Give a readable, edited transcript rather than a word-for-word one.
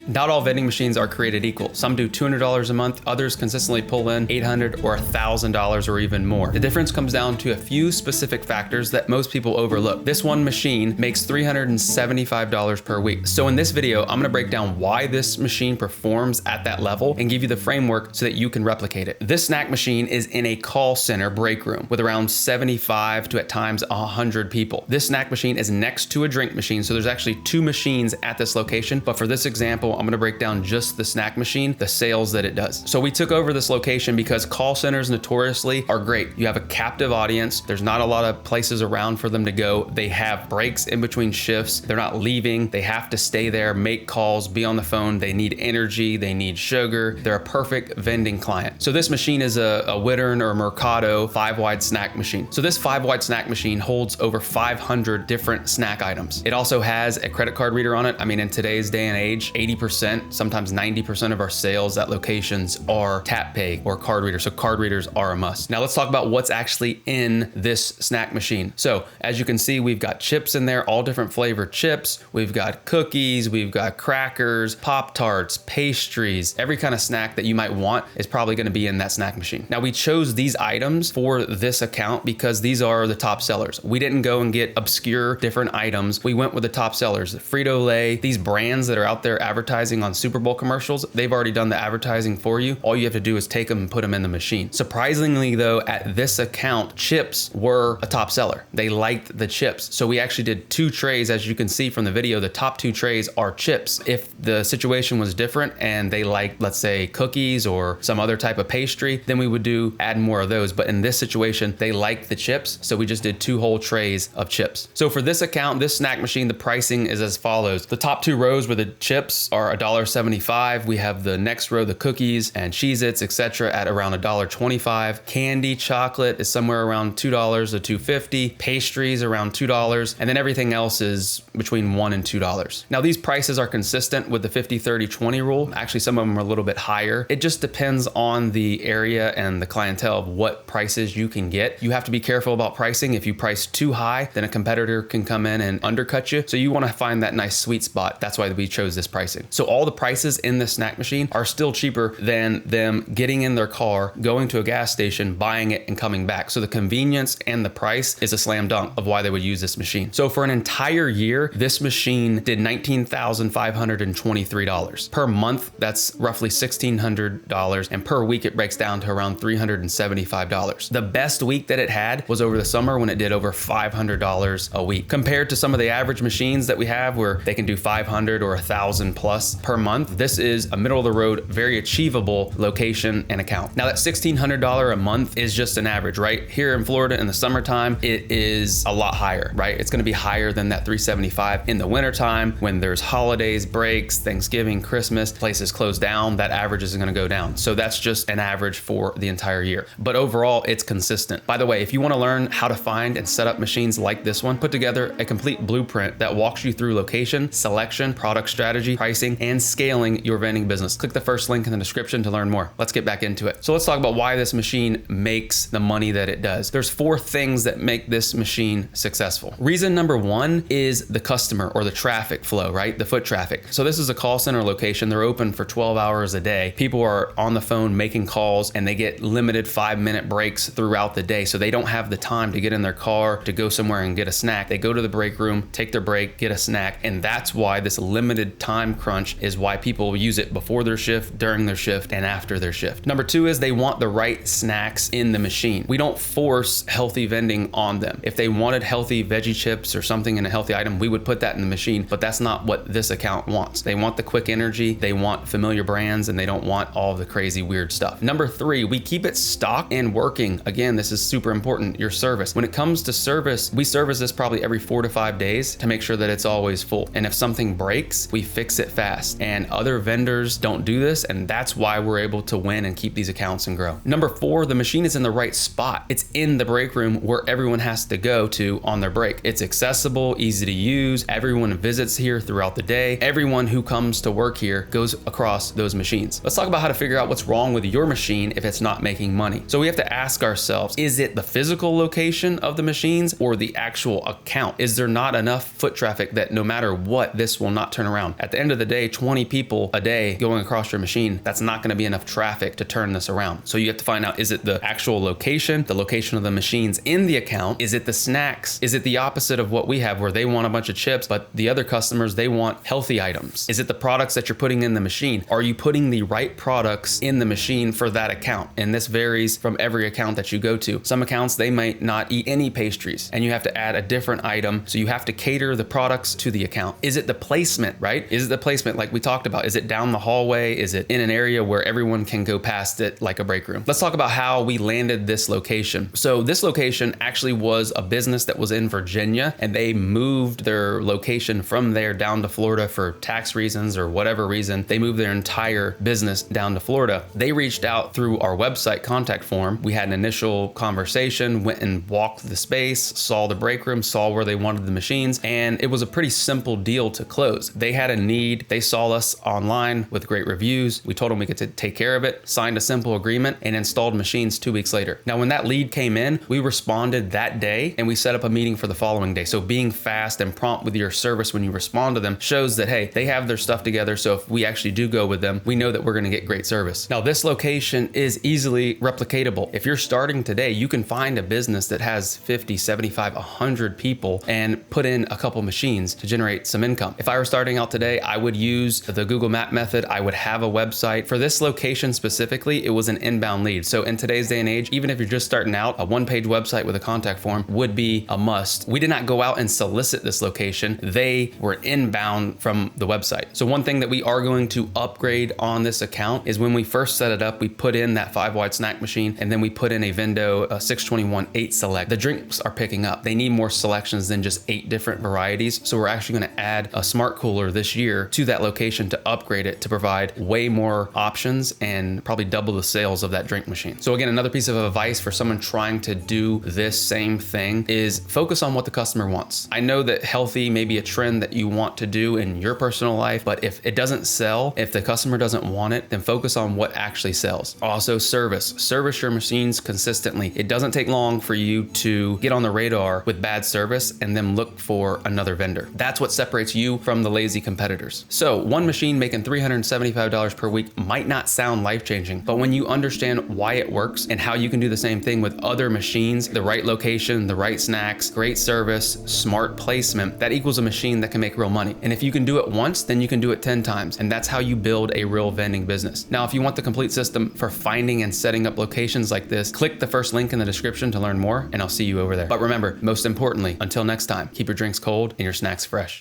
Not all vending machines are created equal. Some do $200 a month, others consistently pull in $800 or $1,000 or even more. The difference comes down to a few specific factors that most people overlook. This one machine makes $375 per week. So in this video, I'm gonna break down why this machine performs at that level and give you the framework so that you can replicate it. This snack machine is in a call center break room with around 75 to at times 100 people. This snack machine is next to a drink machine, so there's actually two machines at this location. But for this example, I'm gonna break down just the snack machine, the sales that it does. So we took over this location because call centers notoriously are great. You have a captive audience. There's not a lot of places around for them to go. They have breaks in between shifts. They're not leaving. They have to stay there, make calls, be on the phone. They need energy. They need sugar. They're a perfect vending client. So this machine is a Wittern or Mercado 5-wide snack machine. So this 5-wide snack machine holds over 500 different snack items. It also has a credit card reader on it. I mean, in today's day and age, 80%, sometimes 90% of our sales at locations are tap pay or card readers. So card readers are a must. Now let's talk about what's actually in this snack machine. So as you can see, we've got chips in there, all different flavored chips. We've got cookies, we've got crackers, Pop-Tarts, pastries, every kind of snack that you might want is probably gonna be in that snack machine. Now we chose these items for this account because these are the top sellers. We didn't go and get obscure different items. We went with the top sellers. Frito-Lay, these brands that are out there advertising on Super Bowl commercials, they've already done the advertising for you. All you have to do is take them and put them in the machine. Surprisingly though, at this account, chips were a top seller. They liked the chips. So we actually did 2 trays. As you can see from the video, the top 2 trays are chips. If the situation was different and they liked, let's say, cookies or some other type of pastry, then we would add more of those. But in this situation, they liked the chips. So we just did 2 whole trays of chips. So for this account, this snack machine, the pricing is as follows. The top 2 rows where the chips are $1.75. We have the next row, the cookies and Cheez-Its, etc. at around $1.25. Candy, chocolate is somewhere around $2 to $2.50. Pastries around $2. And then everything else is between $1 and $2. Now these prices are consistent with the 50-30-20 rule. Actually, some of them are a little bit higher. It just depends on the area and the clientele of what prices you can get. You have to be careful about pricing. If you price too high, then a competitor can come in and undercut you. So you want to find that nice sweet spot. That's why we chose this pricing. So all the prices in the snack machine are still cheaper than them getting in their car, going to a gas station, buying it and coming back. So the convenience and the price is a slam dunk of why they would use this machine. So for an entire year, this machine did $19,523 per month. That's roughly $1,600, and per week it breaks down to around $375. The best week that it had was over the summer when it did over $500 a week, compared to some of the average machines that we have where they can do 500 or 1,000 plus per month. This is a middle of the road, very achievable location and account. Now that $1,600 a month is just an average, right? Here in Florida in the summertime, it is a lot higher, right? It's gonna be higher than that $375 in the wintertime when there's holidays, breaks, Thanksgiving, Christmas, places close down, that average is gonna go down. So that's just an average for the entire year. But overall, it's consistent. By the way, if you wanna learn how to find and set up machines like this one, put together a complete blueprint that walks you through location, selection, product strategy, pricing, and scaling your vending business. Click the first link in the description to learn more. Let's get back into it. So let's talk about why this machine makes the money that it does. There's 4 things that make this machine successful. Reason number 1 is the customer or the traffic flow, right? The foot traffic. So this is a call center location. They're open for 12 hours a day. People are on the phone making calls and they get limited 5-minute breaks throughout the day. So they don't have the time to get in their car to go somewhere and get a snack. They go to the break room, take their break, get a snack. And that's why this limited time crunch is why people use it before their shift, during their shift, and after their shift. Number 2 is they want the right snacks in the machine. We don't force healthy vending on them. If they wanted healthy veggie chips or something in a healthy item, we would put that in the machine, but that's not what this account wants. They want the quick energy, they want familiar brands, and they don't want all of the crazy weird stuff. Number 3, we keep it stocked and working. Again, this is super important, your service. When it comes to service, we service this probably every 4 to 5 days to make sure that it's always full. And if something breaks, we fix it fast. And other vendors don't do this, and that's why we're able to win and keep these accounts and grow. Number 4, the machine is in the right spot. It's in the break room where everyone has to go to on their break. It's accessible, easy to use. Everyone visits here throughout the day. Everyone who comes to work here goes across those machines. Let's talk about how to figure out what's wrong with your machine if it's not making money. So we have to ask ourselves, is it the physical location of the machines or the actual account? Is there not enough foot traffic that no matter what, this will not turn around? At the end of the day, day 20 people a day going across your machine, that's not going to be enough traffic to turn this around. So you have to find out, is it the actual location, the location of the machines in the account? Is it the snacks? Is it the opposite of what we have where they want a bunch of chips, but the other customers, they want healthy items? Is it the products that you're putting in the machine? Are you putting the right products in the machine for that account? And this varies from every account that you go to. Some accounts, they might not eat any pastries and you have to add a different item. So you have to cater the products to the account. Is it the placement, right? Is it the placement like we talked about? Is it down the hallway? Is it in an area where everyone can go past it like a break room? Let's talk about how we landed this location. So this location actually was a business that was in Virginia and they moved their location from there down to Florida for tax reasons or whatever reason. They moved their entire business down to Florida. They reached out through our website contact form. We had an initial conversation, went and walked the space, saw the break room, saw where they wanted the machines, and it was a pretty simple deal to close. They had a need. They saw us online with great reviews. We told them we could take care of it, signed a simple agreement, and installed machines 2 weeks later. Now, when that lead came in, we responded that day and we set up a meeting for the following day. So being fast and prompt with your service when you respond to them shows that, hey, they have their stuff together. So if we actually do go with them, we know that we're going to get great service. Now, this location is easily replicatable. If you're starting today, you can find a business that has 50, 75, 100 people and put in a couple machines to generate some income. If I were starting out today, I would use the Google Map method. I would have a website. For this location specifically, it was an inbound lead. So in today's day and age, even if you're just starting out, a one-page website with a contact form would be a must. We did not go out and solicit this location. They were inbound from the website. So one thing that we are going to upgrade on this account is when we first set it up, we put in that 5-wide snack machine and then we put in a Vendo 621 8 select. The drinks are picking up. They need more selections than just 8 different varieties. So we're actually going to add a smart cooler this year to that location to upgrade it to provide way more options and probably double the sales of that drink machine. So again, another piece of advice for someone trying to do this same thing is focus on what the customer wants. I know that healthy may be a trend that you want to do in your personal life, but if it doesn't sell, if the customer doesn't want it, then focus on what actually sells. Also, service your machines consistently. It doesn't take long for you to get on the radar with bad service and then look for another vendor. That's what separates you from the lazy competitors. So one machine making $375 per week might not sound life-changing, but when you understand why it works and how you can do the same thing with other machines, the right location, the right snacks, great service, smart placement, that equals a machine that can make real money. And if you can do it once, then you can do it 10 times. And that's how you build a real vending business. Now, if you want the complete system for finding and setting up locations like this, click the first link in the description to learn more, and I'll see you over there. But remember, most importantly, until next time, keep your drinks cold and your snacks fresh.